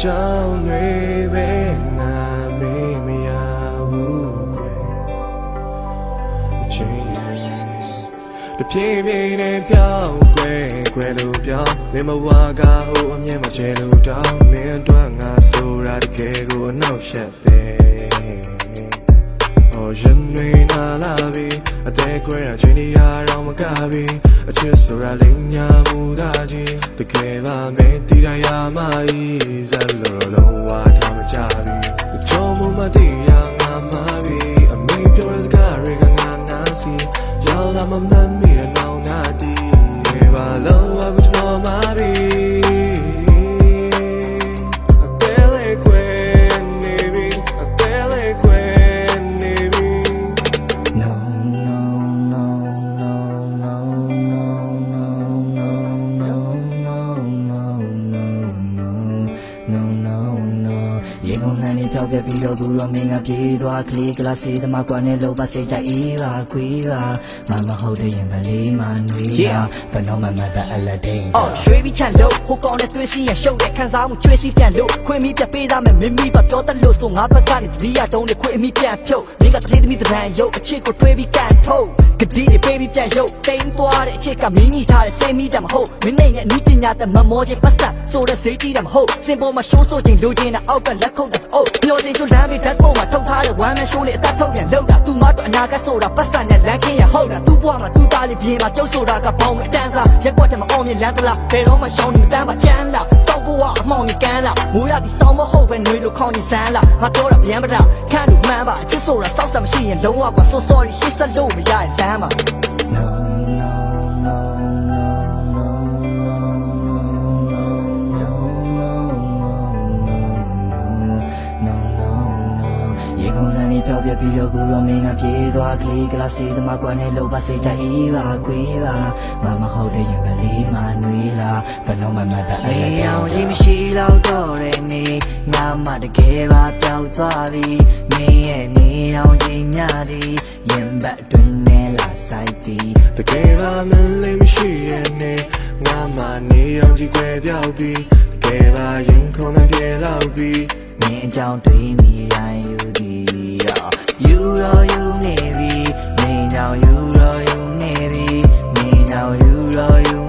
ကြောင်းတွေပဲငါမေးမရဘူးကွယ်အချင်းတဖြည်းဖြည်းနဲ့ပြောင်းကွယ်လို့ပြောင်းမင်းမဝါကဟိုအမြဲမချဲလို့တောင်းမင်းအတွက်ငါဆိုတာတကယ်ကိုအနှောက်ယှက်ပဲရင်တွေနာလာပြီအသေးခွဲတာချင်းနေရတော့မကပြီအချစ်ဆိုတာလိမ်ညာမှုသာကြီးတကယ်ပါမဲတီရရမကြီးဇက်လို့လုံးဝထားမကြပြီအချုံမမတီးရငါမပြီအမေပြောတဲ့စကားတွေကငါနာစီရောက်လာမမှန်မိတဲ့နောင်နာတီးဘာလို့အခုကျွန်တော်မပြီရေကုန်နှံနေဖြောက်ပြပြီးတော့သူရောမင်းကပြေးသွားကလေးကလာစေးသမားကွာနဲ့လို့ပါစိတ်ကြအေးပါခွေးပါမမဟုတ်တဲ့ရင်မလေးမနွေးပါဘနောမမတဲ့အလက်ဒိန်ရွှေပြီးချန်လို့ဟိုကောင်နဲ့သွေးစီးရရှုပ်တဲ့ခံစားမှုကျွေးစီးပြန်လို့ခွေးမီးပြပေးသားမယ်မင်းမီးပါပြောတတ်လို့ဆိုငါဘက်ကနေသတိရတုံးနဲ့ခွေးအမီးပြန်ဖြုတ်မင်းကတလေးသမီးတရန်ရုပ်အချစ်ကိုထွေးပြီးကန်ထုတ်ကတိတွေပေးပြီးပြန်ရုပ်တိမ်သွားတဲ့အချစ်ကမင်းကြီးထားတဲ့စိတ်မီးတမဟုတ်မင်းနဲ့အနည်းပညာတဲ့မမောချင်းပတ်စံဆိုတဲ့စိတ်ကြီးတမဟုတ်စင်ပေါ်မှာရှိုးဆိုခြင်းလိုချင်တဲ့အောက်ကလက်ခုပ်တဲ့အိုးပြောစင်ချိုလမ်းပြီး dress ပေါ်မှာထုတ်ထားတဲ့ one man show လေးအသက်ထုတ်ပြန်လောက်တာသူမတို့အနာကဆိုတာပတ်စံနဲ့လမ်းခင်းရဟုတ်တာသူ့ဘွားမှာသူ့သားလေးပြင်မှာကျုပ်ဆိုတာကပေါင်းအတန်းစားရက်ကွက်တယ်မအောင်မြင်လမ်းတလားဘယ်တော့မှရှောင်းနေမတန်းပါချမ်းလားစောက်ဘွားအမောင်ကြီးကန်းလားမိုးရသည်စောင်းမဟုတ်ပဲနှွေးလို့ခေါင်းကြီးစမ်းလားငါပြောတာဗျမ်းပဒခန့်လို့မှန်းပါအချစ်ဆိုတာစောက်စမရှိရင်လုံးဝကွာ so sorry ရှစ်ဆက်လို့မရရင်လမ်းပါပြောပြပြီးတော့ကိုရောမင်းကပြေးသွားကလေးကလာစေးသမားကွာနဲ့လို့ပါစိတ်တိုင်အေးပါခွေးပါမမဟုတ်တဲ့ရင်ကလေးမနွေးလားဘနောမမတဲ့အလေးအောင်ကြီးမရှိတော့တော့တဲ့နေငါမတကယ်ပါပျောက်သွားပြီမင်းရဲ့နေအောင်ကြီးညသည်ရင်ဘတ်တွင်နဲ့လာဆိုင်သည်တကယ်ပါမလေးမရှိရဲ့နေငါမနေအောင်ကြီးခွဲပြောက်ပြီတကယ်ပါရင်ခုံနဲ့ပြေလောက်ပြီမင်းအကြောင်းတွေးမိတိုင်းယူသည်You roll you navy, me now you roll you navy, me now you roll you